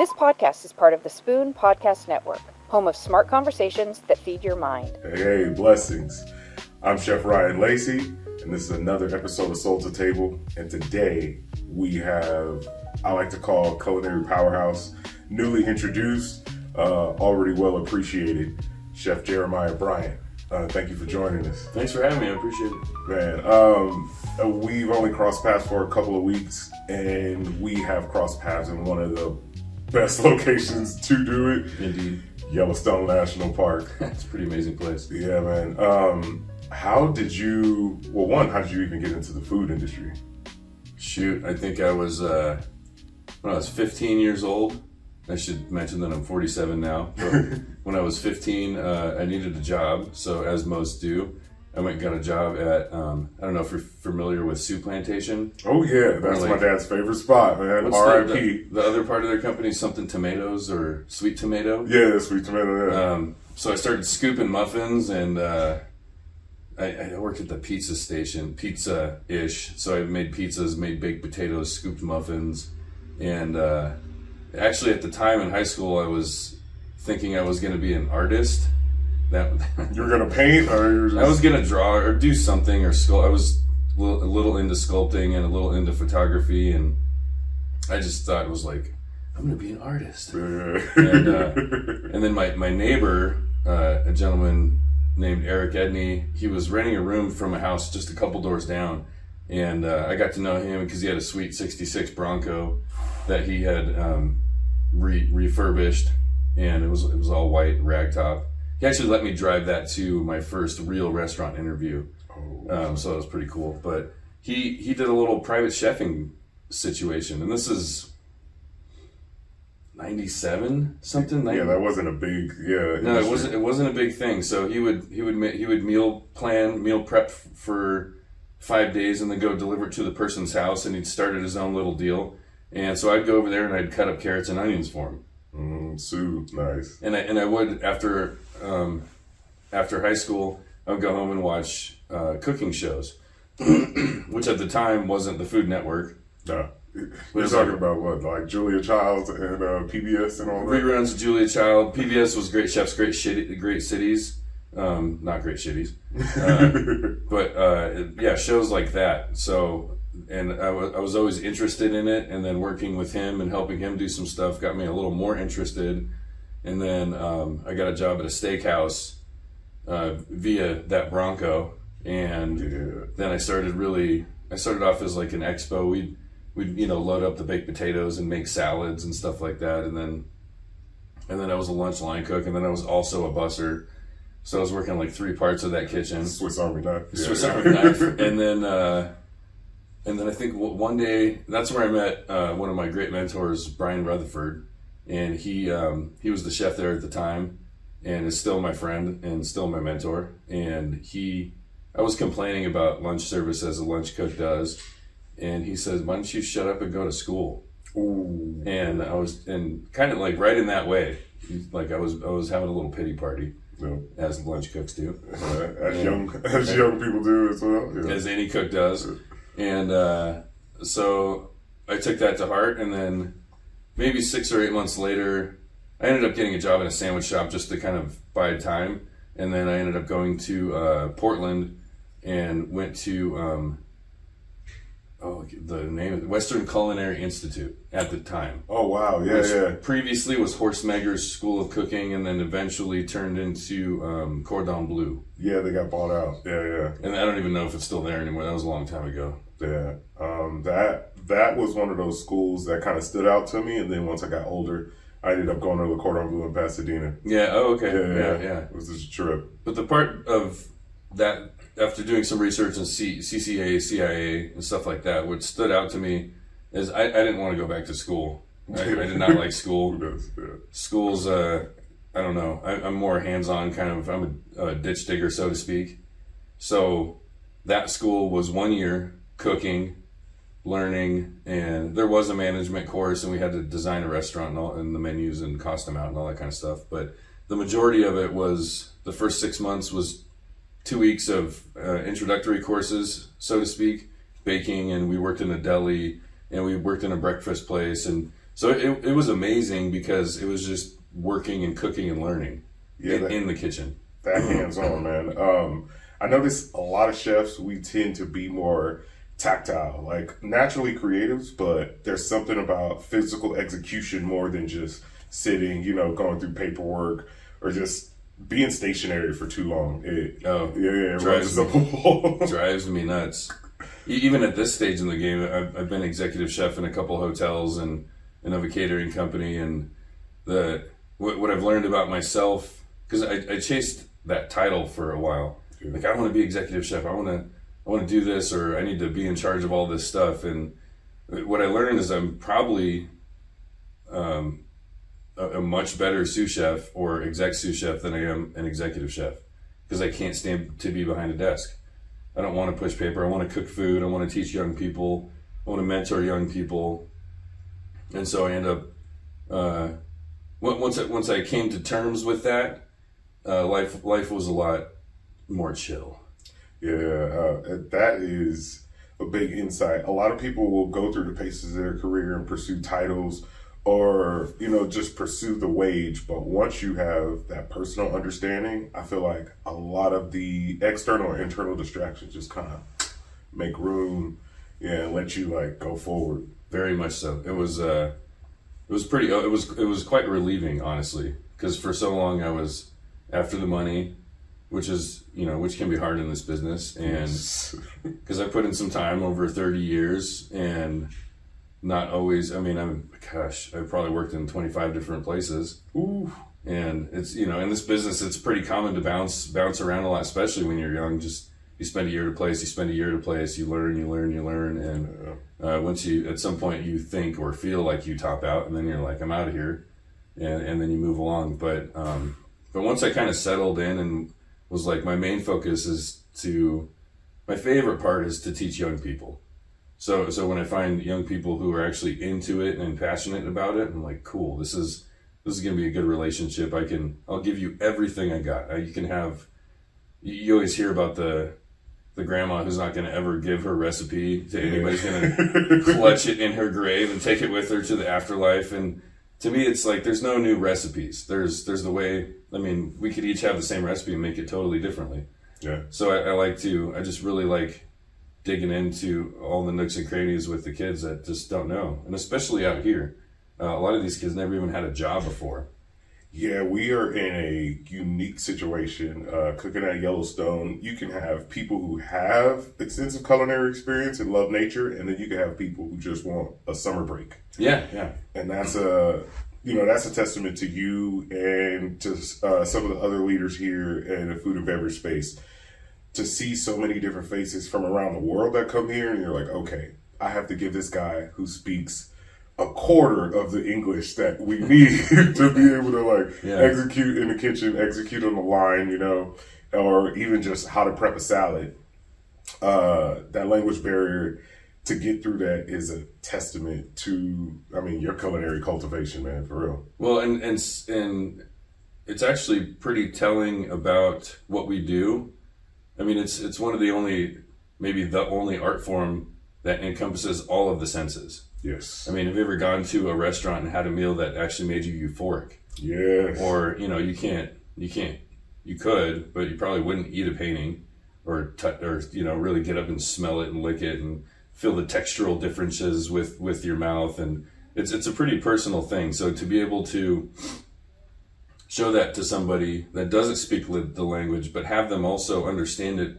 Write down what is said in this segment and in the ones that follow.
This podcast is part of the Spoon Podcast Network, home of smart conversations that feed your mind. Hey, blessings. I'm Chef Ryan Lacey, and this is another episode of Soul to Table. And today we have, I like to call culinary powerhouse, newly introduced, already well appreciated, Chef Jeremiah Bryant. Thank you for joining us. Thanks for having me. I appreciate it. Man, we've only crossed paths for a couple of weeks, and we have crossed paths in one of the best locations to do it. Indeed. Yellowstone National Park. It's a pretty amazing place. Yeah, man. How did you even get into the food industry? Shoot, I think I was, when I was 15 years old, I should mention that I'm 47 now, but when I was 15, I needed a job, so as most do, I went and got a job at, I don't know if you're familiar with Sioux Plantation. Oh yeah, that's my dad's favorite spot, man. R.I.P. The other part of their company, something tomatoes or sweet tomato. Yeah, sweet tomato, yeah. So I started scooping muffins, and I worked at the pizza station, pizza-ish. So I made pizzas, made baked potatoes, scooped muffins. And actually at the time in high school, I was thinking I was going to be an artist. You were going to paint? Or you were just... I was going to draw or do something or sculpt. I was a little into sculpting and a little into photography. And I just thought it was like, I'm going to be an artist. And then my neighbor, a gentleman named Eric Edney, he was renting a room from a house just a couple doors down, and I got to know him because he had a sweet 66 Bronco that he had refurbished, and it was all white ragtop. He actually let me drive that to my first real restaurant interview. So it was pretty cool. But he did a little private chefing situation, and this is 97 something. Yeah, that wasn't a big No, it wasn't a big thing. So he would meal prep for 5 days and then go deliver it to the person's house, and he'd started his own little deal. And so I'd go over there and I'd cut up carrots and onions for him. So nice. And I would after high school, I would go home and watch cooking shows, which at the time wasn't the Food Network. No. We're talking about what, like Julia Childs and PBS and all that? Reruns of Julia Child. PBS was Great Chefs, Great Cities. Not Great Shitties. But shows like that. So, and I was always interested in it, and then working with him and helping him do some stuff got me a little more interested. And then I got a job at a steakhouse via that Bronco. And then I started off as like an expo. We'd load up the baked potatoes and make salads and stuff like that. And then I was a lunch line cook, and then I was also a busser. So I was working like 3 parts of that kitchen. Swiss Army knife. Army knife. And then I think one day, that's where I met one of my great mentors, Brian Rutherford. And he was the chef there at the time, and is still my friend and still my mentor. And I was complaining about lunch service as a lunch cook does. And he says, "Why don't you shut up and go to school?" Ooh. And I was kind of like right in that way. Like I was having a little pity party, as lunch cooks do, as young people do as well, as any cook does. And so I took that to heart. And then maybe 6 or 8 months later, I ended up getting a job in a sandwich shop just to kind of bide time. And then I ended up going to Portland and went to the name of it, Western Culinary Institute at the time. Oh wow, which previously was Horst Megger's School of Cooking, and then eventually turned into Cordon Bleu. Yeah, they got bought out. Yeah. And I don't even know if it's still there anymore. That was a long time ago. Yeah. That was one of those schools that kind of stood out to me, and then once I got older, I ended up going to the Cordon Bleu in Pasadena. Yeah. Oh, okay. Yeah. It was just a trip. But the part of that, after doing some research on CCA, CIA, and stuff like that, what stood out to me is I didn't want to go back to school. I did not like school. Who does? Yeah. School's, I don't know, I'm more hands-on kind of, I'm a ditch digger, so to speak. So that school was 1 year cooking, learning, and there was a management course, and we had to design a restaurant and the menus and cost them out and all that kind of stuff. But the majority of it was, the first 6 months was 2 weeks of introductory courses, so to speak, baking, and we worked in a deli, and we worked in a breakfast place, and So it was amazing because it was just working and cooking and learning in the kitchen. That hands-on, man. I notice a lot of chefs, we tend to be more tactile, like naturally creatives, but there's something about physical execution more than just sitting, going through paperwork or just being stationary for too long. It drives me nuts. Even at this stage in the game, I've been executive chef in a couple hotels and have a catering company, and what I've learned about myself, because I chased that title for a while. Yeah. Like, I want to be executive chef. I want to do this, or I need to be in charge of all this stuff. And what I learned is I'm probably a much better sous chef or exec sous chef than I am an executive chef, because I can't stand to be behind a desk. I don't want to push paper. I want to cook food. I want to teach young people. I want to mentor young people. And so I end up, once I came to terms with that, life was a lot more chill. Yeah, that is a big insight. A lot of people will go through the paces of their career and pursue titles or, just pursue the wage. But once you have that personal understanding, I feel like a lot of the external or internal distractions just kind of make room and let you go forward. Very much so. It was quite relieving, honestly, because for so long I was after the money, which can be hard in this business, and because I put in some time over 30 years and not always. I mean, I probably worked in 25 different places. Ooh. And it's, in this business, it's pretty common to bounce around a lot, especially when you're young. Just you spend a year at a place, you learn, and once you, at some point, you think or feel like you top out, and then you're like, I'm out of here, and then you move along. But once I kind of settled in and was like, my main focus my favorite part is to teach young people. So when I find young people who are actually into it and passionate about it, I'm like, cool, this is going to be a good relationship. I'll give you everything I got. You always hear about the grandma who's not going to ever give her recipe to anybody, who's going to clutch it in her grave and take it with her to the afterlife. And to me, it's like, there's no new recipes. There's the way, we could each have the same recipe and make it totally differently. Yeah. So I just really like digging into all the nooks and crannies with the kids that just don't know. And especially out here, a lot of these kids never even had a job before. Yeah, we are in a unique situation. Cooking at Yellowstone, you can have people who have extensive culinary experience and love nature, and then you can have people who just want a summer break. Yeah. And that's a testament to you and to some of the other leaders here in the food and beverage space, to see so many different faces from around the world that come here, and you're like, okay, I have to give this guy who speaks a quarter of the English that we need to be able to execute in the kitchen, execute on the line, or even just how to prep a salad. That language barrier, to get through that is a testament to, your culinary cultivation, man, for real. Well, and it's actually pretty telling about what we do. It's one of the only, maybe the only art form that encompasses all of the senses. Yes. Have you ever gone to a restaurant and had a meal that actually made you euphoric? Yes. Or, you could, but you probably wouldn't eat a painting or really get up and smell it and lick it and feel the textural differences with your mouth. And it's a pretty personal thing. So to be able to show that to somebody that doesn't speak the language, but have them also understand it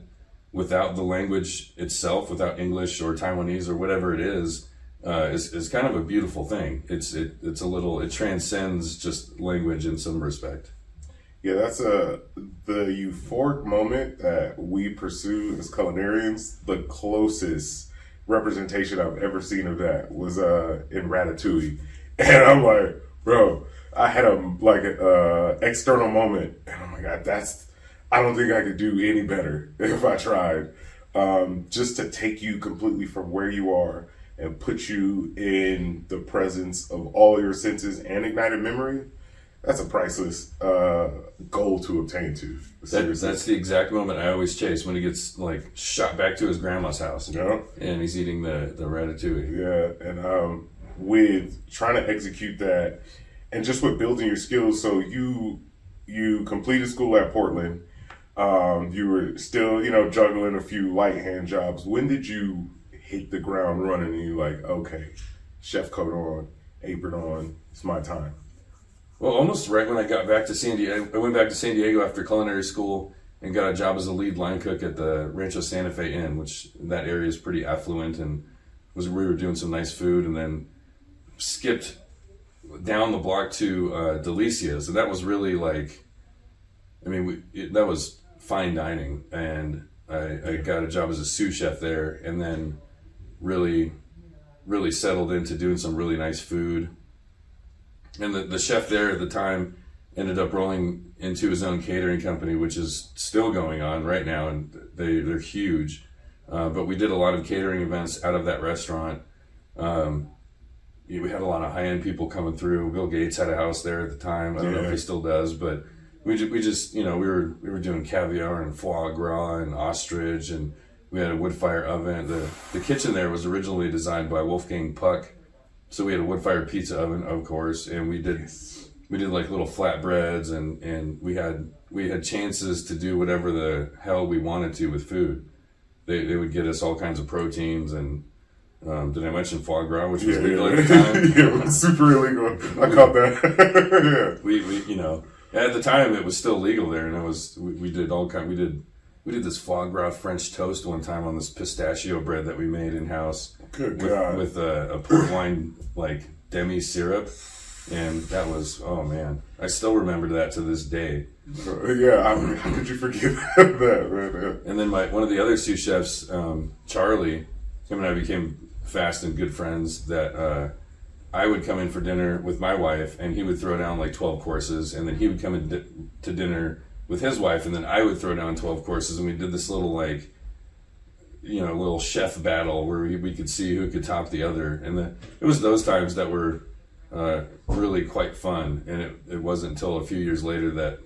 without the language itself, without English or Taiwanese or whatever it is kind of a beautiful thing. It transcends just language in some respect. Yeah, that's the euphoric moment that we pursue as culinarians. The closest representation I've ever seen of that was in Ratatouille, and I'm like, bro, I had a external moment, and oh my god, I don't think I could do any better if I tried. Just to take you completely from where you are and put you in the presence of all your senses and ignited memory. That's a priceless goal to obtain to. That's the exact moment I always chase, when he gets shot back to his grandma's house. Yeah. And he's eating the ratatouille. Yeah, and with trying to execute that, and just with building your skills. So you completed school at Portland. You were still, juggling a few light hand jobs. When did you hit the ground running and you like, okay, chef coat on, apron on, it's my time? Well, almost right when I got back to San Diego, I went back to San Diego after culinary school and got a job as a lead line cook at the Rancho Santa Fe Inn, which that area is pretty affluent, and we were doing some nice food, and then skipped down the block to Delicia's, and that was really like, that was fine dining, and I got a job as a sous chef there, and then really settled into doing some really nice food. And the chef there at the time ended up rolling into his own catering company, which is still going on right now, and they're huge. But we did a lot of catering events out of that restaurant. We had a lot of high-end people coming through. Bill Gates had a house there at the time. I don't know if he still does, but we just we were doing caviar and foie gras and ostrich, and we had a wood fire oven. The kitchen there was originally designed by Wolfgang Puck, so we had a wood fired pizza oven, of course, and we did like little flatbreads, and we had chances to do whatever the hell we wanted to with food. They would get us all kinds of proteins, and did I mention foie gras, which was legal at the time? Yeah, it was super illegal. I caught that. We at the time it was still legal there, and we did this foie gras French toast one time on this pistachio bread that we made in house. Good God. With a port wine like demi syrup, and that was, oh man, I still remember that to this day. Yeah, how could you forget that, man? And then one of the other sous chefs, Charlie, him and I became fast and good friends. That I would come in for dinner with my wife, and he would throw down like 12 courses, and then he would come in to dinner with his wife, and then I would throw down 12 courses, and we did this little little chef battle where we could see who could top the other. And it was those times that were really quite fun, and it wasn't until a few years later that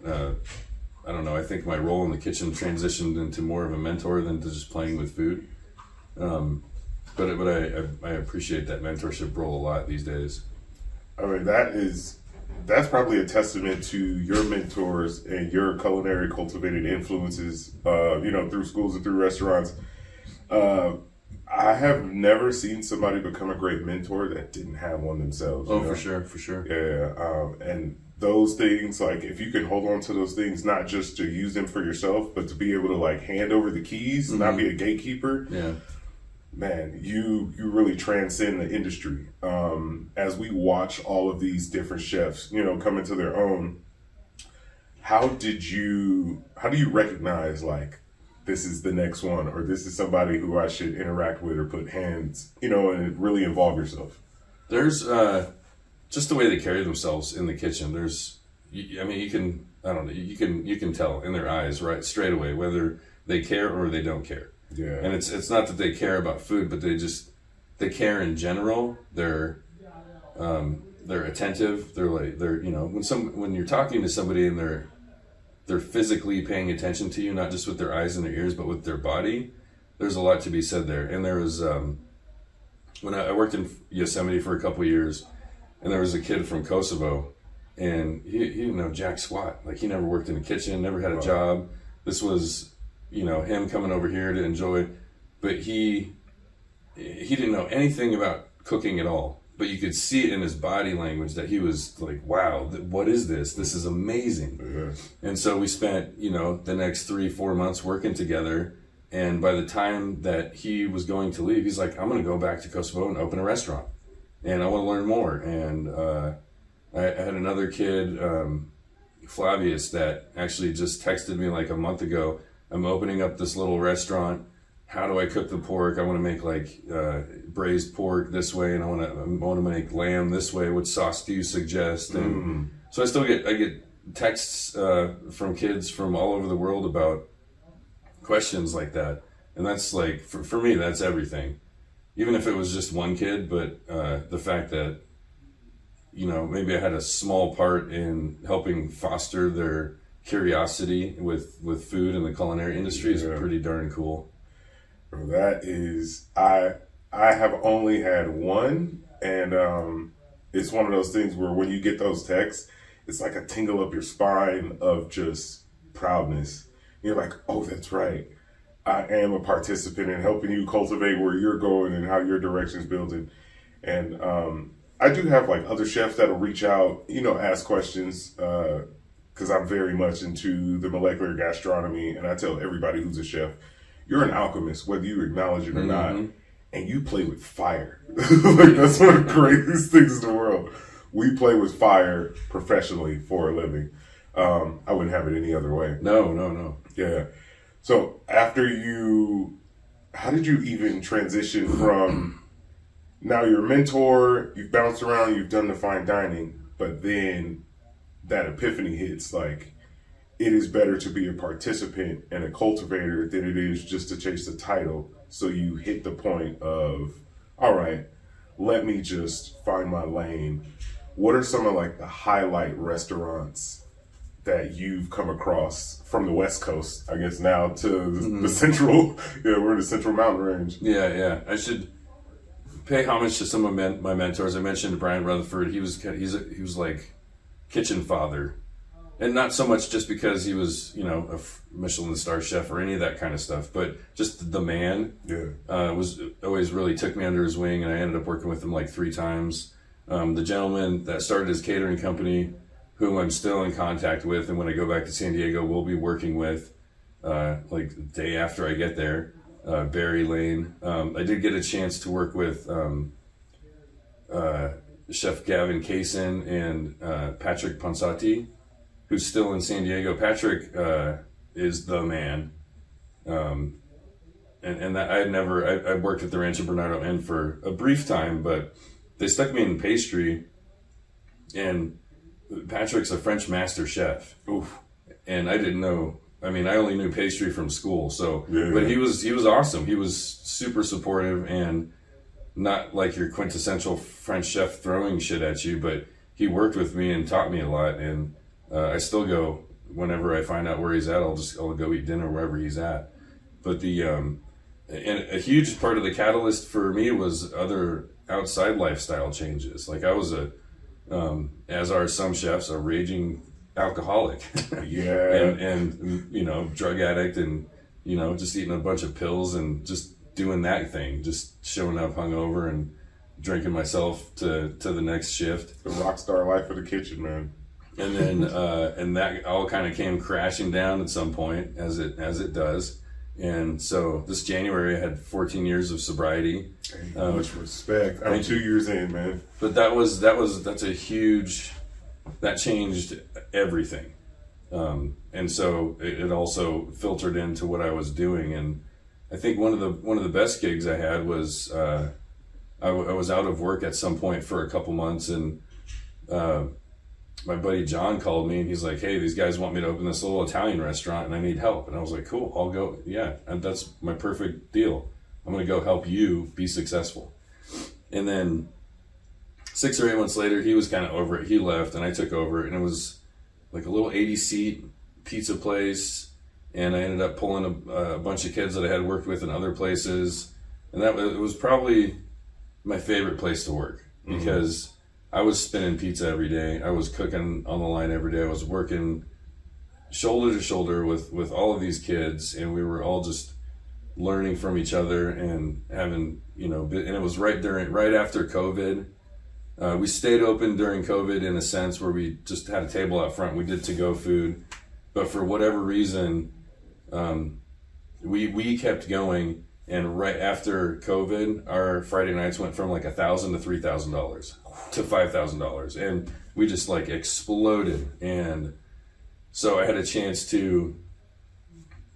I don't know, I think my role in the kitchen transitioned into more of a mentor than to just playing with food. But I appreciate that mentorship role a lot these days. I mean, that's probably a testament to your mentors and your culinary cultivated influences, through schools and through restaurants. I have never seen somebody become a great mentor that didn't have one themselves. Oh, for sure. Yeah. And those things, like, if you can hold on to those things, not just to use them for yourself, but to be able to like hand over the keys, not be a gatekeeper. Yeah. Man, you really transcend the industry. As we watch all of these different chefs, come into their own, how do you recognize like, this is the next one, or this is somebody who I should interact with or put hands, and really involve yourself? There's just the way they carry themselves in the kitchen. You can tell in their eyes right straight away whether they care or they don't care. Yeah. And it's not that they care about food, but they care in general. They're attentive. When you're talking to somebody and they're physically paying attention to you, not just with their eyes and their ears, but with their body, there's a lot to be said there. And there was, when I worked in Yosemite for a couple of years, and there was a kid from Kosovo, and he didn't know jack squat. Like, he never worked in a kitchen, never had a job. This was, him coming over here to enjoy, but he didn't know anything about cooking at all. But you could see it in his body language that he was like, wow, what is this? This is amazing. Yeah. And so we spent, the next 3-4 months working together. And by the time that he was going to leave, he's like, I'm going to go back to Kosovo and open a restaurant. And I want to learn more. And I had another kid, Flavius, that actually just texted me like a month ago. I'm opening up this little restaurant. How do I cook the pork? I want to make like braised pork this way, and I want to make lamb this way. What sauce do you suggest? And so I get texts from kids from all over the world about questions like that, and that's like for me, that's everything. Even if it was just one kid, but the fact that maybe I had a small part in helping foster their curiosity with food and the culinary industry is pretty darn cool. Bro, that is, I have only had one And it's one of those things where when you get those texts, it's like a tingle up your spine of just proudness. You're like, oh, that's right. I am a participant in helping you cultivate where you're going and how your direction's building. And I do have like other chefs that'll reach out, ask questions, because I'm very much into the molecular gastronomy. And I tell everybody who's a chef, you're an alchemist, whether you acknowledge it or not. And you play with fire. Like, that's one of the greatest things in the world. We play with fire professionally for a living. I wouldn't have it any other way. No. Yeah. So how did you even transition from, now you're a mentor, you've bounced around, you've done the fine dining, but then that epiphany hits, like, it is better to be a participant and a cultivator than it is just to chase the title. So you hit the point of, all right, let me just find my lane. What are some of like the highlight restaurants that you've come across from the West Coast, I guess now to the central, we're in the Central Mountain Range. Yeah. I should pay homage to some of my mentors. I mentioned Bryant Rutherford. He was like kitchen father. And not so much just because he was, a Michelin star chef or any of that kind of stuff, but just the man was always really took me under his wing, and I ended up working with him like 3 times. The gentleman that started his catering company, whom I'm still in contact with, and when I go back to San Diego, we'll be working with, like the day after I get there, Barry Lane. I did get a chance to work with Chef Gavin Kaysen and Patrick Ponsati, who's still in San Diego. Patrick is the man. And that I worked at the Rancho Bernardo Inn for a brief time, but they stuck me in pastry, and Patrick's a French master chef. Oof. And I didn't know, I only knew pastry from school, so, but he was awesome. He was super supportive and not like your quintessential French chef throwing shit at you, but he worked with me and taught me a lot, and I still go whenever I find out where he's at. I'll go eat dinner wherever he's at. But and a huge part of the catalyst for me was other outside lifestyle changes. Like I was as are some chefs, a raging alcoholic. and drug addict, and just eating a bunch of pills and just doing that thing, just showing up hungover and drinking myself to the next shift. The rock star life of the kitchen, man. And then and that all kind of came crashing down at some point, as it does. And so this January I had 14 years of sobriety. Much respect. I'm 2 years in, man. But that's a huge, that changed everything. And so it also filtered into what I was doing. And I think one of the best gigs I had was I was out of work at some point for a couple months, and my buddy John called me and he's like, hey, these guys want me to open this little Italian restaurant and I need help. And I was like, cool, I'll go. Yeah, and that's my perfect deal. I'm going to go help you be successful. And then 6 or 8 months later, he was kind of over it. He left and I took over, and it was like a little 80-seat pizza place. And I ended up pulling a bunch of kids that I had worked with in other places. And it was probably my favorite place to work, because I was spinning pizza every day. I was cooking on the line every day. I was working shoulder to shoulder with all of these kids, and we were all just learning from each other and having, and it was right after COVID. We stayed open during COVID in a sense where we just had a table out front. We did to-go food, but for whatever reason, we kept going. And right after COVID, our Friday nights went from like $1,000 to $3,000 to $5,000, and we just like exploded. And so I had a chance to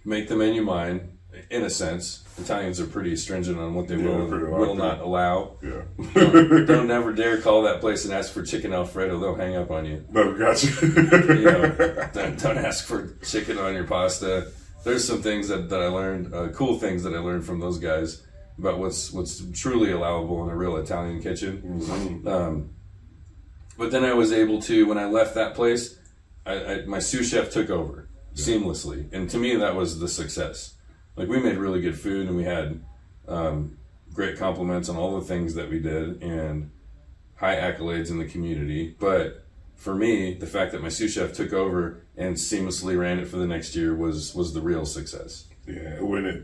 make the menu mine, in a sense. Italians are pretty stringent on what they will not allow. Yeah. Don't ever dare call that place and ask for chicken Alfredo. They'll hang up on you. No, gotcha. Don't ask for chicken on your pasta. There's some things that I learned, cool things that I learned from those guys about what's truly allowable in a real Italian kitchen. But then I was able to, when I left that place, my sous chef took over seamlessly. And to me, that was the success. Like, we made really good food, and we had great compliments on all the things that we did. And high accolades in the community. But for me, the fact that my sous chef took over and seamlessly ran it for the next year was the real success. Yeah,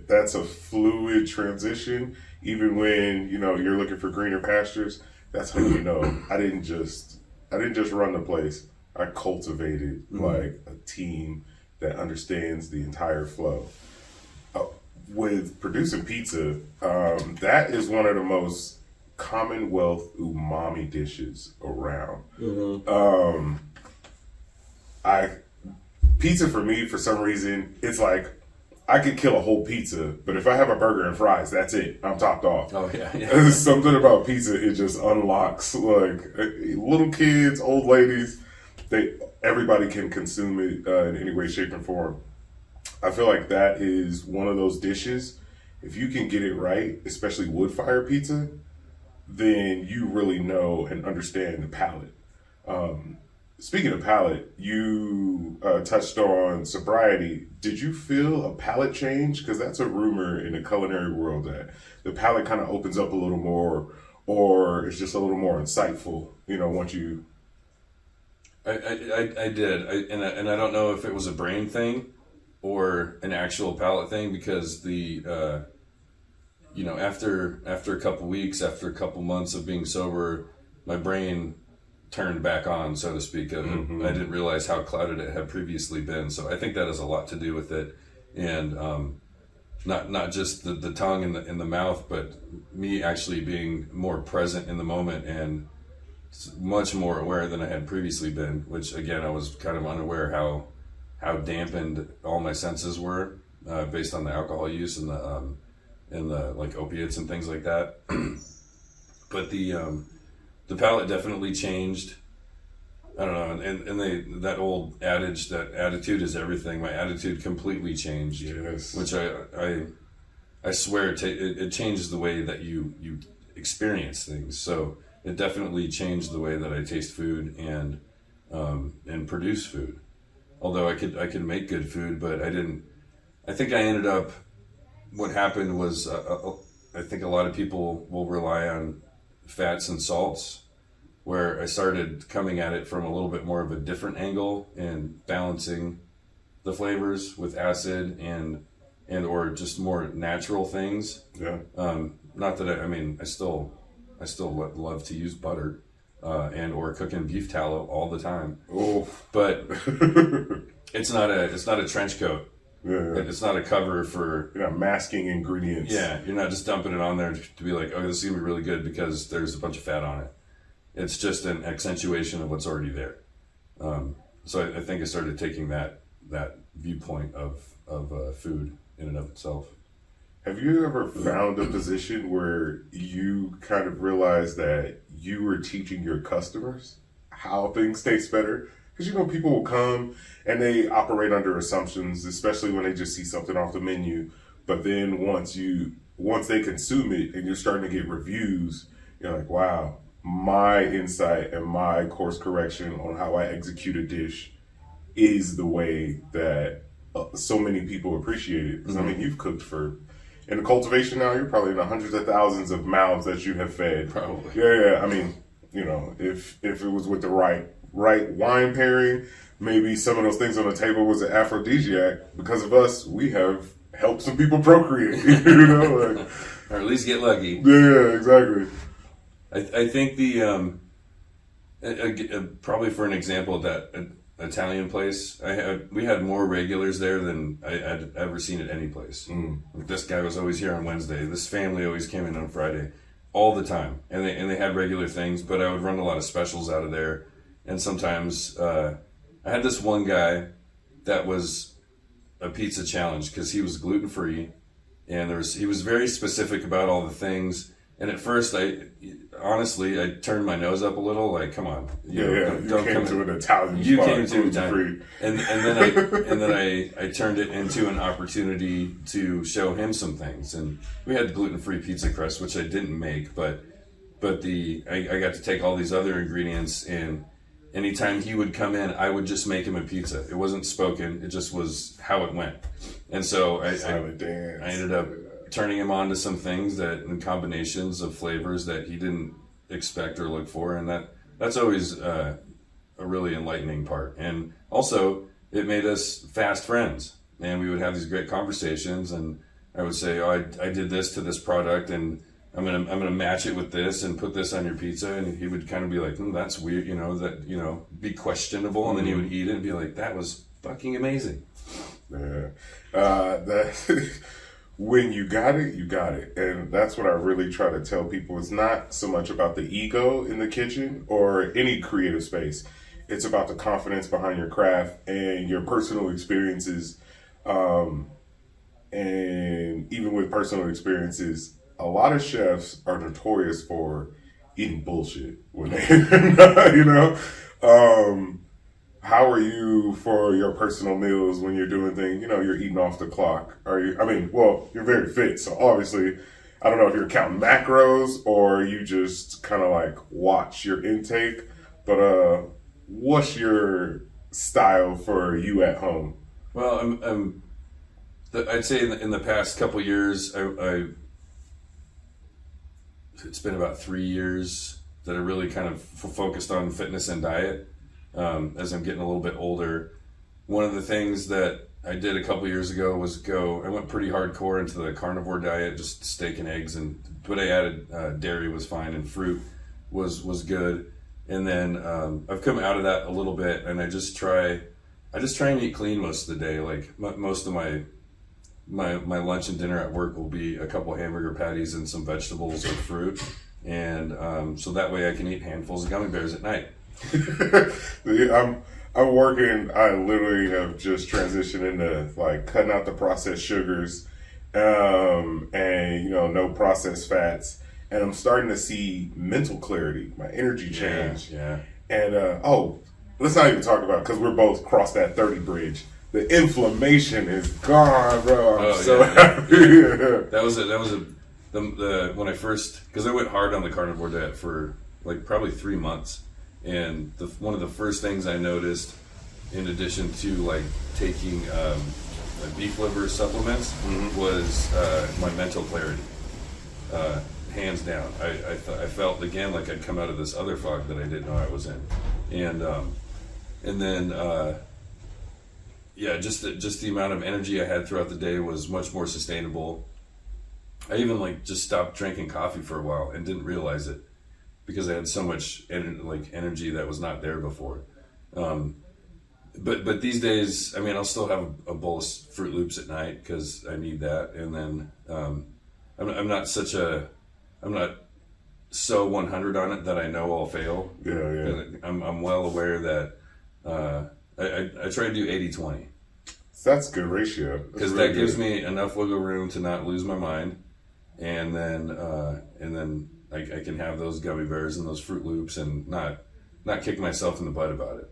that's a fluid transition. Even when you're looking for greener pastures, that's how you know. I didn't just run the place. I cultivated like a team that understands the entire flow. With producing pizza, that is one of the most Commonwealth umami dishes around. Pizza for me, for some reason, it's like I could kill a whole pizza, but if I have a burger and fries, that's it. I'm topped off. Oh yeah. There's something about pizza; it just unlocks. Like little kids, old ladies, everybody can consume it in any way, shape, and form. I feel like that is one of those dishes. If you can get it right, especially wood fire pizza, then you really know and understand the palate. Speaking of palate, you touched on sobriety. Did you feel a palate change? Because that's a rumor in the culinary world that the palate kind of opens up a little more, or it's just a little more insightful. Once you. I did, and I don't know if it was a brain thing or an actual palate thing, because after a couple weeks, after a couple months of being sober, my brain turned back on, so to speak. I didn't realize how clouded it had previously been. So I think that has a lot to do with it, and not just the tongue in the mouth, but me actually being more present in the moment and much more aware than I had previously been. Which again, I was kind of unaware how dampened all my senses were based on the alcohol use and the like opiates and things like that. But the palate definitely changed. I don't know, and that old adage that attitude is everything. My attitude completely changed. Yes. Which I swear it changes the way that you experience things. So it definitely changed the way that I taste food and produce food. Although I could make good food, but I didn't. I think I ended up. What happened was I think a lot of people will rely on fats and salts, where I started coming at it from a little bit more of a different angle and balancing the flavors with acid and or just more natural things. Yeah. Not that I still love to use butter and or cooking beef tallow all the time. Oh. But it's not a trench coat. Yeah. It's not a cover for... You're not masking ingredients. Yeah, you're not just dumping it on there to be like, oh, this is going to be really good because there's a bunch of fat on it. It's just an accentuation of what's already there. So I think I started taking that viewpoint of food in and of itself. Have you ever found a position where you kind of realized that you were teaching your customers how things taste better? Because people will come and they operate under assumptions, especially when they just see something off the menu. But then once they consume it and you're starting to get reviews, you're like, wow, my insight and my course correction on how I execute a dish is the way that so many people appreciate it. Because you've cooked in the cultivation now, you're probably in the hundreds of thousands of mouths that you have fed. Probably. Yeah. If it was with the right wine pairing, maybe some of those things on the table was an aphrodisiac. Because of us, we have helped some people procreate, or at least get lucky. Yeah, exactly. I think probably for an example of that Italian place, we had more regulars there than I had ever seen at any place. This guy was always here on Wednesday. This family always came in on Friday, all the time, and they had regular things. But I would run a lot of specials out of there. And sometimes I had this one guy that was a pizza challenge because he was gluten-free, and he was very specific about all the things. And at first, I turned my nose up a little, like, come on, don't came to an Italian you spot, came to gluten-free. and then I turned it into an opportunity to show him some things. And we had gluten-free pizza crust, which I didn't make, but I got to take all these other ingredients, and anytime he would come in, I would just make him a pizza. It wasn't spoken; it just was how it went. And so I ended up turning him on to some things and combinations of flavors that he didn't expect or look for, and that's always a really enlightening part. And also, it made us fast friends, and we would have these great conversations. And I would say, "Oh, I did this to this product, and I'm gonna match it with this and put this on your pizza." And he would kind of be like, "That's weird," be questionable, and then he would eat it and be like, "That was fucking amazing." Yeah, that when you got it, and that's what I really try to tell people. It's not so much about the ego in the kitchen or any creative space. It's about the confidence behind your craft and your personal experiences. And even with personal experiences, a lot of chefs are notorious for eating bullshit when they, how are you for your personal meals when you're doing things, you're eating off the clock? You're very fit. So obviously, I don't know if you're counting macros or you just kind of like watch your intake, but what's your style for you at home? Well, I'd say in the past couple years, it's been about 3 years that I really kind of focused on fitness and diet. As I'm getting a little bit older, one of the things that I did a couple years ago was I went pretty hardcore into the carnivore diet, just steak and eggs, but I added dairy was fine and fruit was good. And then I've come out of that a little bit, and I just try and eat clean most of the day. Like most of my lunch and dinner at work will be a couple hamburger patties and some vegetables or fruit, and so that way I can eat handfuls of gummy bears at night. I'm working. I literally have just transitioned into like cutting out the processed sugars, and no processed fats. And I'm starting to see mental clarity, my energy change. Yeah. And let's not even talk about, because we're both crossed that 30 bridge. The inflammation is gone, bro. I'm so happy. Yeah. That was the when I first, because I went hard on the carnivore diet for like probably 3 months. And one of the first things I noticed, in addition to like taking beef liver supplements, was my mental clarity. Hands down, I felt again like I'd come out of this other fog that I didn't know I was in, and then just the amount of energy I had throughout the day was much more sustainable. I even just stopped drinking coffee for a while and didn't realize it, because I had so much energy that was not there before. But these days, I'll still have a bowl of Fruit Loops at night because I need that. And then I'm not so 100 on it that I know I'll fail. Yeah. I'm well aware that I try to do 80-20. That's a good ratio. Because that gives me enough wiggle room to not lose my mind, and then I can have those gummy bears and those Fruit Loops and not kick myself in the butt about it.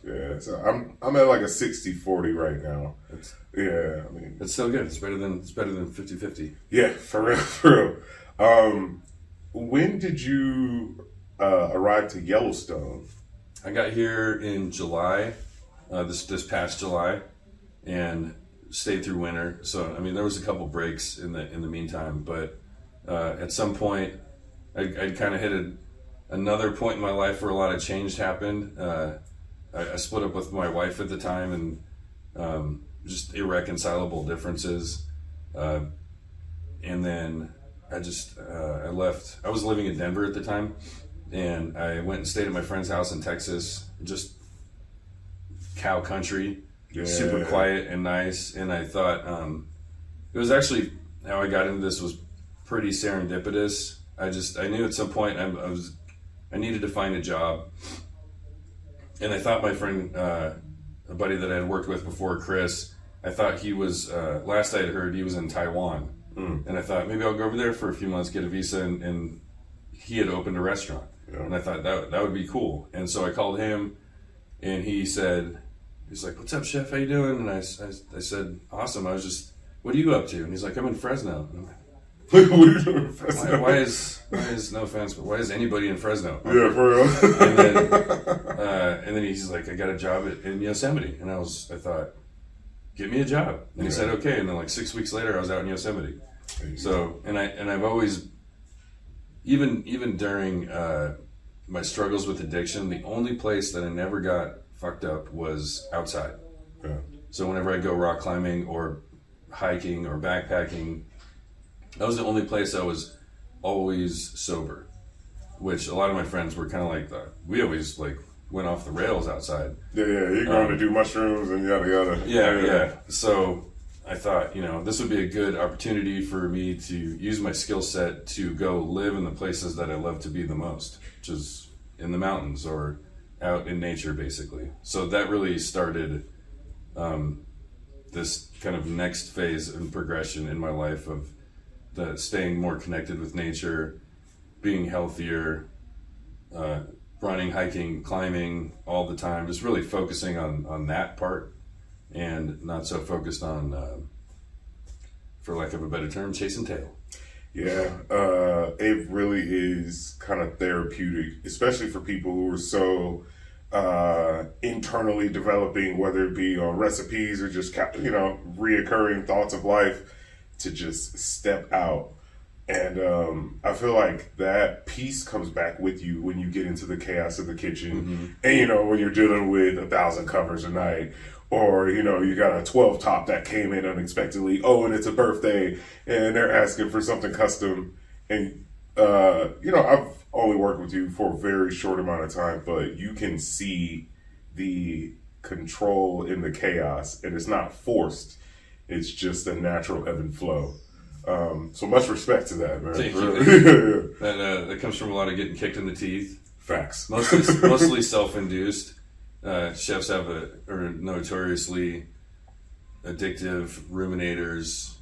Yeah, so I'm at like a 60-40 right now. It's still good. It's better than 50-50. Yeah, for real. When did you arrive to Yellowstone? I got here in July, this past July, and stayed through winter. So there was a couple breaks in the meantime, but at some point, I kind of hit another point in my life where a lot of change happened. I split up with my wife at the time, and just irreconcilable differences. And then I left. I was living in Denver at the time, and I went and stayed at my friend's house in Texas, just cow country, super quiet and nice. And I thought it was actually how I got into this was pretty serendipitous. I knew at some point I needed to find a job. And I thought my friend, a buddy that I had worked with before, Chris, I thought he was, last I had heard, he was in Taiwan. And I thought maybe I'll go over there for a few months, get a visa, and he had opened a restaurant. Yeah. And I thought that would be cool. And so I called him, and he's like, "What's up, chef? How you doing?" And I said, "Awesome. What are you up to?" And he's like, "I'm in Fresno." What are you doing in Fresno? Why is no offense, but why is anybody in Fresno? Yeah, for real. And then he's like, "I got a job in Yosemite," and I thought, "Get me a job." And he said, "Okay." And then 6 weeks later, I was out in Yosemite. So, and I've always even during my struggles with addiction, the only place that I never got fucked up was outside. Yeah. So whenever I go rock climbing or hiking or backpacking, that was the only place I was always sober. Which a lot of my friends were kind of like that. We always like went off the rails outside. Yeah, you're going to do mushrooms and yada yada. Yeah. So I thought, this would be a good opportunity for me to use my skill set to go live in the places that I love to be the most, which is in the mountains or out in nature, basically. So that really started this kind of next phase and progression in my life of the staying more connected with nature, being healthier, running, hiking, climbing all the time, just really focusing on that part and not so focused on, for lack of a better term, chasing tail. Yeah, it really is kind of therapeutic, especially for people who are so internally developing, whether it be on recipes or just, reoccurring thoughts of life, to just step out. And I feel like that peace comes back with you when you get into the chaos of the kitchen. Mm-hmm. And, when you're dealing with 1,000 covers a night, or, you got a 12 top that came in unexpectedly. Oh, and it's a birthday and they're asking for something custom. And, I've only worked with you for a very short amount of time, but you can see the control in the chaos, and it's not forced. It's just a natural ebb and flow. So much respect to that, man. Thank you. That comes from a lot of getting kicked in the teeth. Facts. Mostly self-induced. Chefs are notoriously addictive ruminators.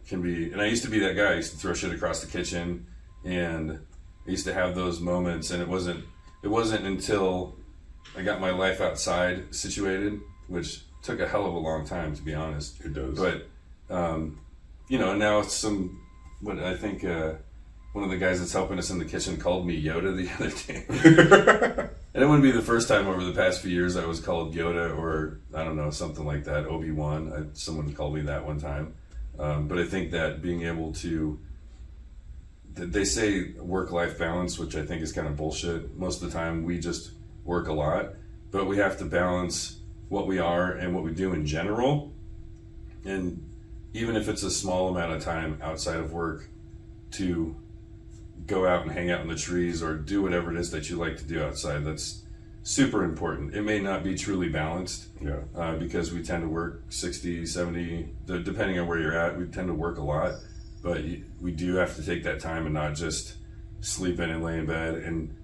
Can be. And I used to be that guy. I used to throw shit across the kitchen, and I used to have those moments. And it wasn't until I got my life outside situated, which took a hell of a long time, to be honest. It does. But now it's what I think one of the guys that's helping us in the kitchen called me Yoda the other day. And it wouldn't be the first time over the past few years I was called Yoda, or I don't know, something like that, Obi-Wan. Someone called me that one time. But I think that being able to, they say work-life balance, which I think is kind of bullshit. Most of the time we just work a lot, but we have to balance what we are and what we do in general. And even if it's a small amount of time outside of work, to go out and hang out in the trees or do whatever it is that you like to do outside, that's super important. It may not be truly balanced, because we tend to work 60, 70, depending on where you're at, we tend to work a lot, but we do have to take that time and not just sleep in and lay in bed. And,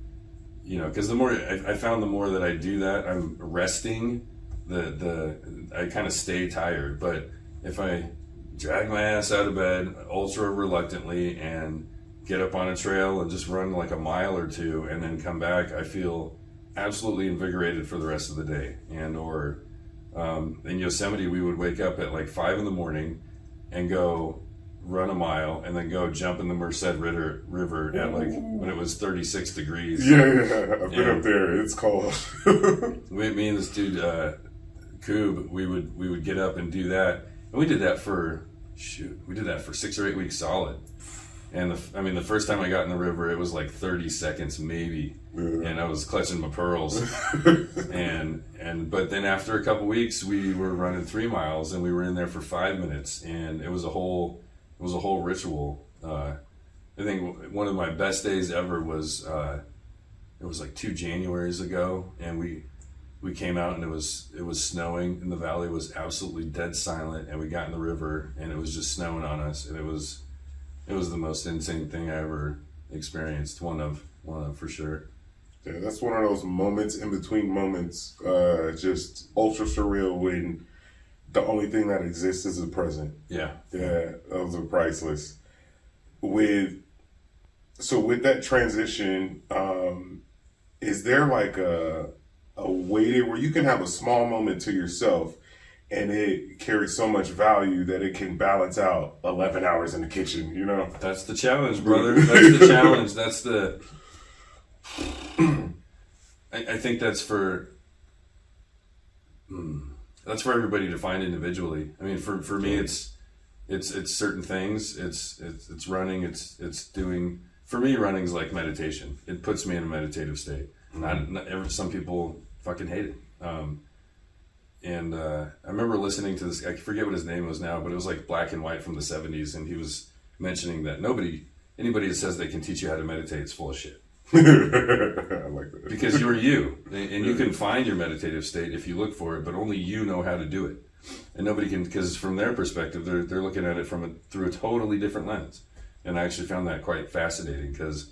because the more, I found the more that I do that, I'm resting, I kind of stay tired. But if I drag my ass out of bed ultra reluctantly and get up on a trail and just run like a mile or two and then come back, I feel absolutely invigorated for the rest of the day. And or in Yosemite, we would wake up at like 5 a.m. and go run a mile and then go jump in the Merced River at like when it was 36 degrees. Yeah, I've been up there. It's cold. Me and this dude Coob, we would get up and do that, and we did that for 6 or 8 weeks solid. And the first time I got in the river, it was like 30 seconds maybe, and I was clutching my pearls. But then after a couple weeks, we were running 3 miles, and we were in there for 5 minutes, and it was a whole ritual. I think one of my best days ever was it was like 2 Januaries ago, and we came out and it was snowing, and the valley was absolutely dead silent, and we got in the river and it was just snowing on us, and it was the most insane thing I ever experienced. One of for sure. Yeah, that's one of those moments in between moments, just ultra surreal, when the only thing that exists is the present. Yeah. Yeah, those are priceless. With that transition, is there like a way where you can have a small moment to yourself and it carries so much value that it can balance out 11 hours in the kitchen, That's the challenge, brother. That's the challenge. That's the... I think that's for everybody to find individually. I mean, for me, it's it's certain things. It's running. It's doing. For me, running's like meditation. It puts me in a meditative state. Some people fucking hate it. And I remember listening to this. I forget what his name was now, but it was like Black and White from the '70s, and he was mentioning that anybody that says they can teach you how to meditate is full of shit. I like that. Because you're you, and you can find your meditative state if you look for it, but only you know how to do it, and nobody can. Because from their perspective, they're looking at it through a totally different lens. And I actually found that quite fascinating, because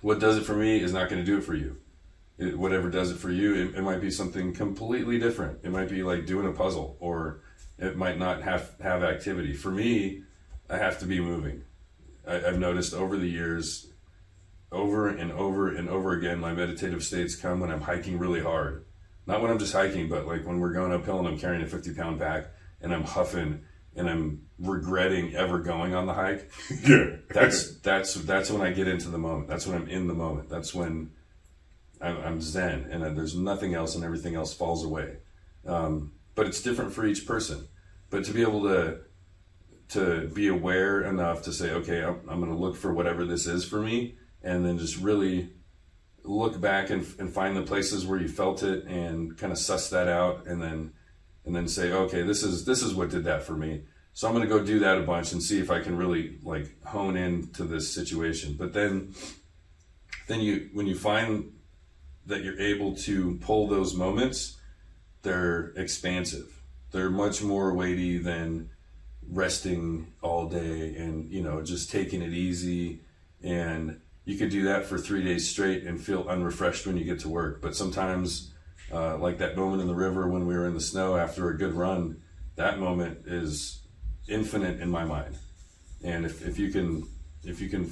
what does it for me is not going to do it for you. Whatever does it for you, it might be something completely different. It might be like doing a puzzle, or it might not have activity. For me, I have to be moving. I've noticed over the years, over and over and over again, my meditative states come when I'm hiking really hard. Not when I'm just hiking, but like when we're going uphill and I'm carrying a 50-pound pack and I'm huffing and I'm regretting ever going on the hike. Yeah. That's when I get into the moment. That's when I'm in the moment. That's when I'm zen, and then there's nothing else, and everything else falls away. But it's different for each person. But to be able to be aware enough to say, okay, I'm going to look for whatever this is for me, and then just really look back and find the places where you felt it, and kind of suss that out, and then say, okay, this is what did that for me. So I'm going to go do that a bunch and see if I can really like hone into this situation. But then when you find that you're able to pull those moments, they're expansive. They're much more weighty than resting all day and, just taking it easy. And you could do that for 3 days straight and feel unrefreshed when you get to work. But sometimes, like that moment in the river when we were in the snow after a good run, that moment is infinite in my mind. And if you can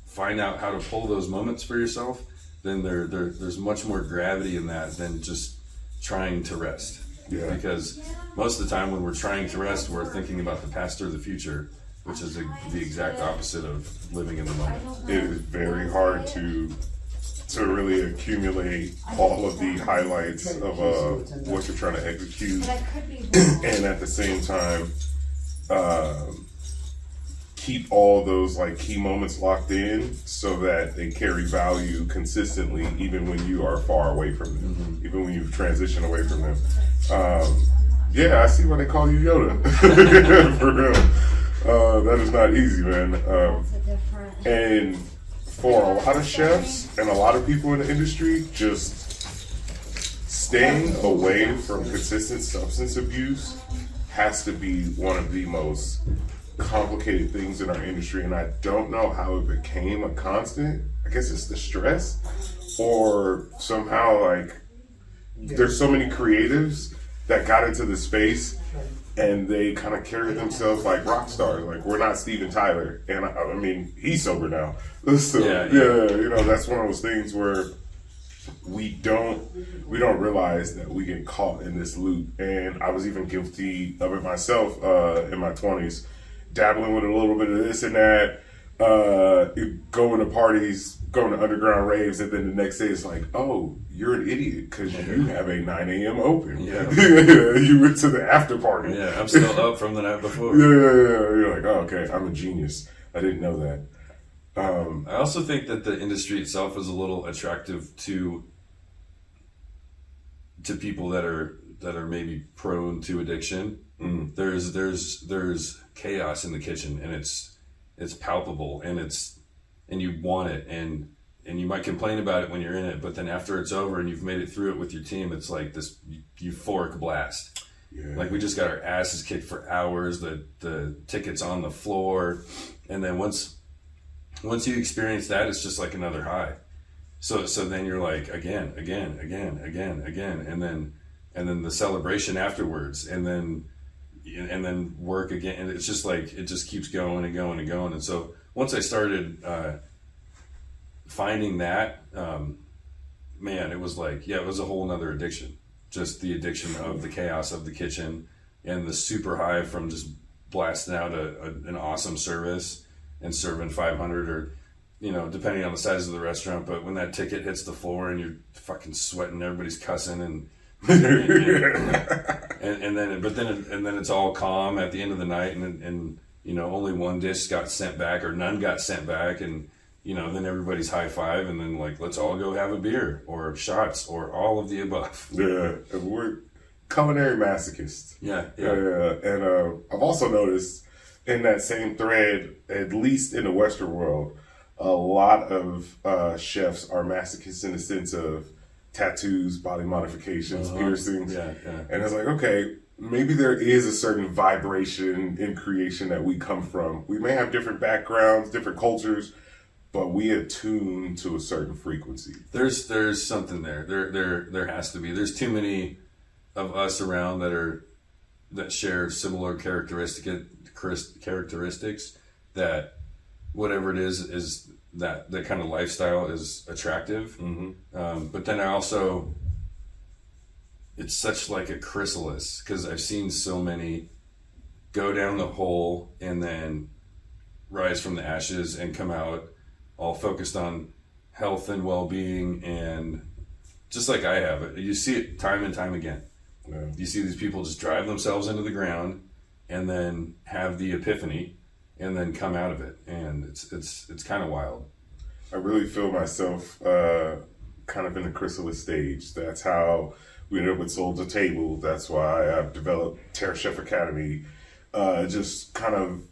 find out how to pull those moments for yourself, then there's much more gravity in that than just trying to rest. Yeah. Because most of the time when we're trying to rest, we're thinking about the past or the future, which is the exact opposite of living in the moment. It is very hard to really accumulate all of the highlights of what you're trying to execute, and at the same time keep all those like key moments locked in so that they carry value consistently, even when you are far away from them, even when you've transitioned away from them. Yeah, I see why they call you Yoda. For real. That is not easy, man. And for a lot of chefs and a lot of people in the industry, just staying away from consistent substance abuse has to be one of the most complicated things in our industry, and I don't know how it became a constant. I guess it's the stress, or somehow like there's so many creatives that got into the space and they kind of carry themselves like rock stars. Like, we're not Steven Tyler, and I mean, he's sober now. So, yeah, that's one of those things where we don't realize that we get caught in this loop. And I was even guilty of it myself in my 20s, dabbling with a little bit of this and that, going to parties, going to underground raves, and then the next day it's like, oh, you're an idiot because you have a 9 a.m. open. Yeah. You went to the after party. Yeah, I'm still up from the night before. Yeah. You're like, oh, okay, I'm a genius. I didn't know that. I also think that the industry itself is a little attractive to people that are maybe prone to addiction. There's chaos in the kitchen, and it's palpable, and you want it, and you might complain about it when you're in it, but then after it's over and you've made it through it with your team, it's like this euphoric blast. Yeah. Like, we just got our asses kicked for hours, the tickets on the floor, and then once you experience that, it's just like another high. So then you're like, again, and then the celebration afterwards, and then work again, and it's just like, it just keeps going and going and going. And so once I started finding that, man, it was like, it was a whole nother addiction. Just the addiction of the chaos of the kitchen, and the super high from just blasting out an awesome service and serving 500, or depending on the size of the restaurant. But when that ticket hits the floor and you're fucking sweating, everybody's cussing, and and then it's all calm at the end of the night, and only one dish got sent back or none got sent back, and then everybody's high five, and then like, let's all go have a beer or shots or all of the above. Yeah, we're culinary masochists. Yeah. And I've also noticed in that same thread, at least in the Western world, a lot of chefs are masochists in the sense of tattoos, body modifications, piercings. Yeah. And it's like, okay, maybe there is a certain vibration in creation that we come from. We may have different backgrounds, different cultures, but we attune to a certain frequency. There's something there. There has to be. There's too many of us around that share similar characteristics that whatever it is that kind of lifestyle is attractive. But then it's such like a chrysalis, because I've seen so many go down the hole and then rise from the ashes and come out all focused on health and well-being, and just like I have it, you see it time and time again. Yeah. You see these people just drive themselves into the ground and then have the epiphany and then come out of it, and it's kind of wild. I really feel myself kind of in the chrysalis stage. That's how we ended up with Soul to Table. That's why I've developed Terra Chef Academy. Just kind of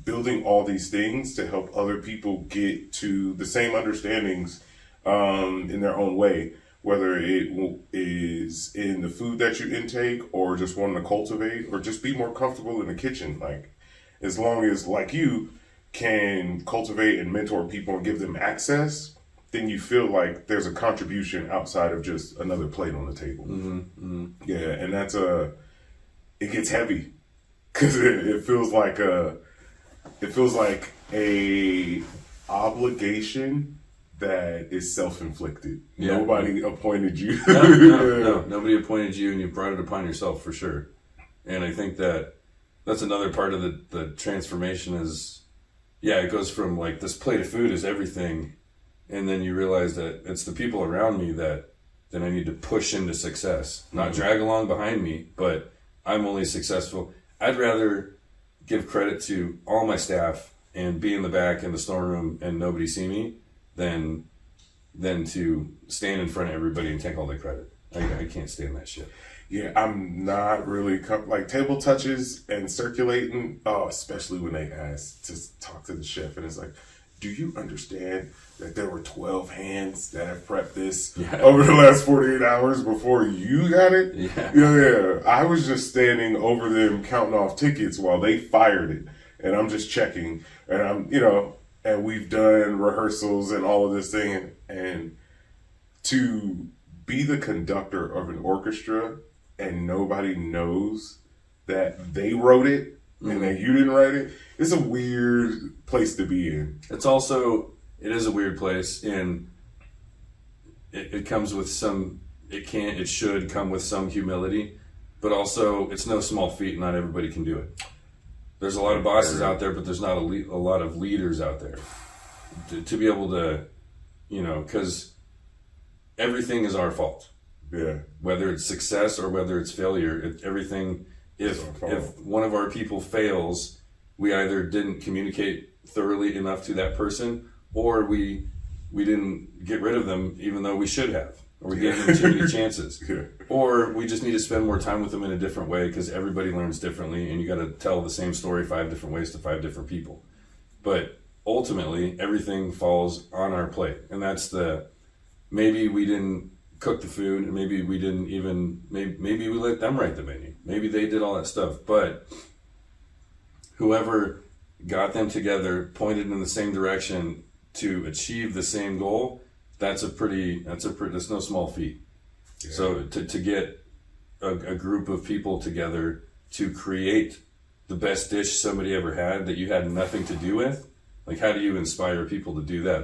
building all these things to help other people get to the same understandings in their own way, whether it is in the food that you intake or just wanting to cultivate or just be more comfortable in the kitchen. Like, as long as, like, you can cultivate and mentor people and give them access, then you feel like there's a contribution outside of just another plate on the table. Yeah, and that's it gets heavy, because it feels like a obligation that is self-inflicted. Yeah. Nobody appointed you. No, nobody appointed you, and you brought it upon yourself for sure. And I think that's another part of the transformation is, it goes from like, this plate of food is everything, and then you realize that it's the people around me that I need to push into success, not drag along behind me, but I'm only successful. I'd rather give credit to all my staff and be in the back in the storeroom and nobody see me than to stand in front of everybody and take all the credit. I can't stand that shit. Yeah, I'm not really like table touches and circulating. Oh, especially when they ask to talk to the chef, and it's like, do you understand that there were 12 hands that have prepped this over the last 48 hours before you got it? Yeah. I was just standing over them counting off tickets while they fired it, and I'm just checking, and and we've done rehearsals and all of this thing, and to be the conductor of an orchestra and nobody knows that they wrote it and that you didn't write it, it's a weird place to be in. It is a weird place, and it comes with it should come with some humility, but also it's no small feat. Not everybody can do it. There's a lot of bosses out there, but there's not a lot of leaders out there to be able to, because everything is our fault. Yeah. Whether it's success or whether it's failure, if one of our people fails, we either didn't communicate thoroughly enough to that person, or we didn't get rid of them even though we should have, or we gave them too many chances, or we just need to spend more time with them in a different way, because everybody learns differently, and you got to tell the same story 5 different ways to 5 different people. But ultimately, everything falls on our plate, and that's maybe we didn't cook the food, and maybe we didn't even, maybe we let them write the menu. Maybe they did all that stuff, but whoever got them together, pointed in the same direction to achieve the same goal, that's no small feat. Yeah. So to get a group of people together to create the best dish somebody ever had that you had nothing to do with, like, how do you inspire people to do that?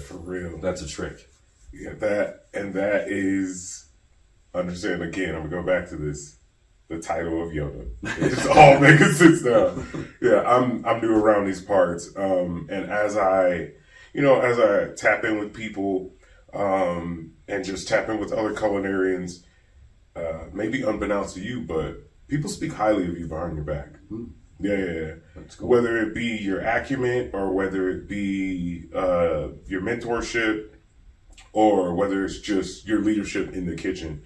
For real. That's a trick. Yeah, that is, understand again, I'm gonna go back to this, the title of Yoda. It's all making sense now. Yeah, I'm new around these parts. And as I tap in with people, and just tap in with other culinarians, maybe unbeknownst to you, but people speak highly of you behind your back. Yeah. That's cool. Whether it be your acumen or whether it be your mentorship or whether it's just your leadership in the kitchen.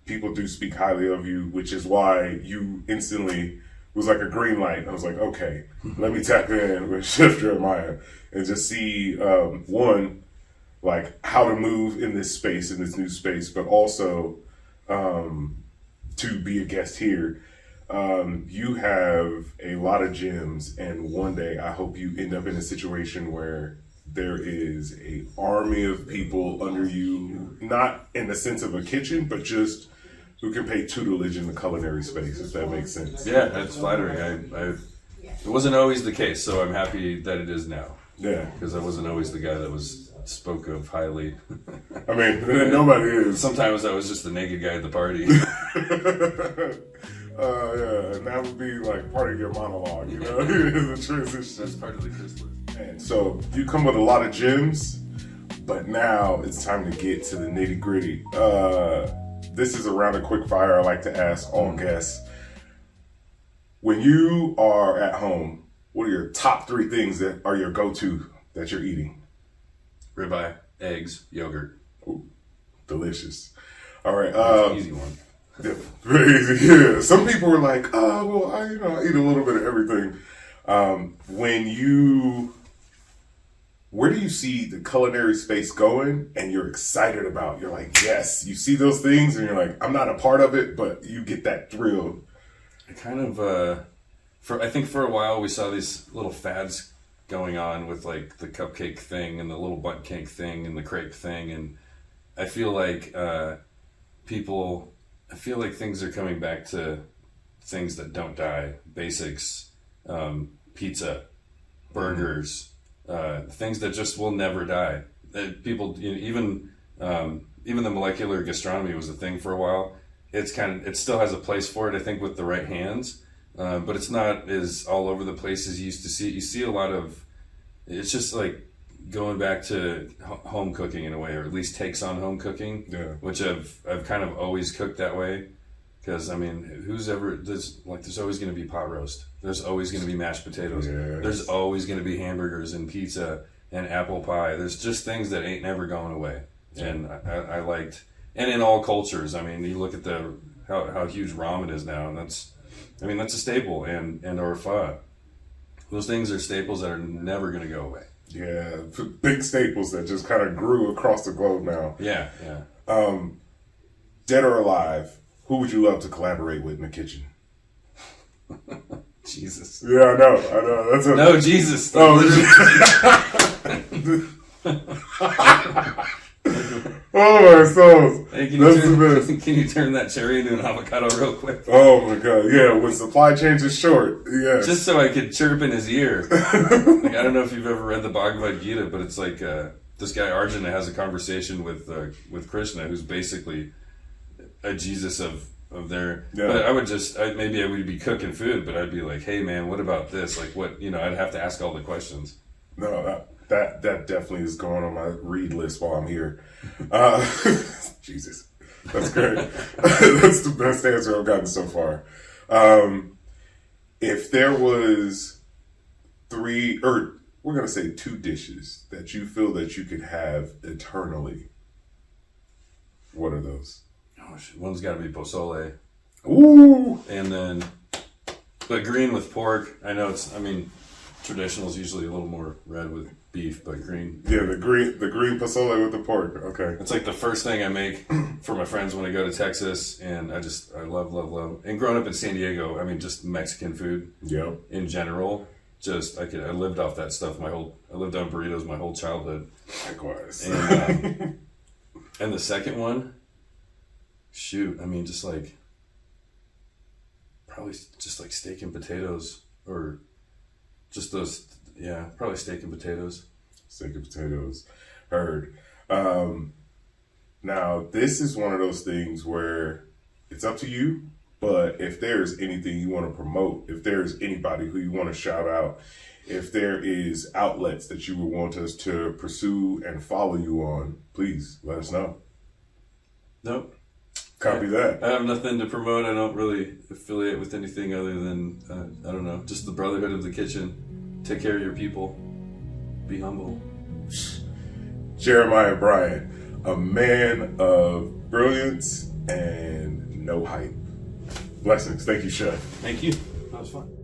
People do speak highly of you, which is why you instantly was like a green light. I was like, okay, let me tap in with Chef Jeremiah and just see, one, like how to move in this space, in this new space, but also to be a guest here. You have a lot of gems, and one day I hope you end up in a situation where there is a army of people under you, not in the sense of a kitchen, but just who can pay tutelage in the culinary space, if that makes sense. Yeah, that's flattering. It wasn't always the case, so I'm happy that it is now. Yeah. Because I wasn't always the guy that was spoke of highly. I mean, nobody is. Sometimes I was just the naked guy at the party. Yeah, and that would be like part of your monologue, you know, the transition. That's part of the chrysalis. And so you come with a lot of gems, but now it's time to get to the nitty gritty. This is a round of quick fire I like to ask all guests. When you are at home, what are your top 3 things that are your go-to that you're eating? Ribeye, eggs, yogurt. Ooh, delicious. All right. That's an easy one. Yeah, very easy. Yeah. Some people were like, well, I eat a little bit of everything. Where do you see the culinary space going and you're excited about? You're like, yes, you see those things and you're like, I'm not a part of it, but you get that thrill. I kind of, I think for a while we saw these little fads going on with like the cupcake thing and the little butt cake thing and the crepe thing. And I feel like things are coming back to things that don't die. Basics, pizza, burgers, things that just will never die. People, even the molecular gastronomy was a thing for a while. It still has a place for it, I think, with the right hands, but it's not as all over the place as you used to see. You see a lot of, it's just like going back to home cooking in a way, or at least takes on home cooking, which I've kind of always cooked that way. Because, I mean, there's always going to be pot roast. There's always going to be mashed potatoes. Yes. There's always going to be hamburgers and pizza and apple pie. There's just things that ain't never going away. And I liked, and in all cultures, I mean, you look at how huge ramen is now, and that's a staple, and or pho. Those things are staples that are never going to go away. Yeah, big staples that just kind of grew across the globe now. Yeah. Dead or alive, who would you love to collaborate with in the kitchen? Jesus. Yeah, I know. That's no, Jesus. Oh, oh my souls. Hey, That's can you turn that cherry into an avocado real quick? Oh my God. Yeah, when supply chains is short. Yeah. Just so I could chirp in his ear. Like, I don't know if you've ever read the Bhagavad Gita, but it's like this guy Arjuna has a conversation with Krishna, who's basically a Jesus of their. Yeah. But I would be cooking food, but I'd be like, hey man, what about this? Like what, I'd have to ask all the questions. No, that definitely is going on my read list while I'm here. Jesus, that's great. That's the best answer I've gotten so far. If there was 3, or we're going to say 2 dishes that you feel that you could have eternally, what are those? Oh, one's got to be pozole. Ooh! And then, but green with pork. I know traditional is usually a little more red with beef, but green. Yeah, the green pozole with the pork. Okay. It's like the first thing I make for my friends when I go to Texas, and I love. And growing up in San Diego, just Mexican food. Yep. In general, I lived off that stuff I lived on burritos my whole childhood. Likewise. And the second one, probably just like steak and potatoes, or just those, probably steak and potatoes. Steak and potatoes. Heard. Now, this is one of those things where it's up to you, but if there's anything you want to promote, if there's anybody who you want to shout out, if there is outlets that you would want us to pursue and follow you on, please let us know. Nope. Copy that. I have nothing to promote. I don't really affiliate with anything other than, I don't know, just the brotherhood of the kitchen. Take care of your people. Be humble. Jeremiah Bryant, a man of brilliance and no hype. Blessings. Thank you, Chef. Thank you. That was fun.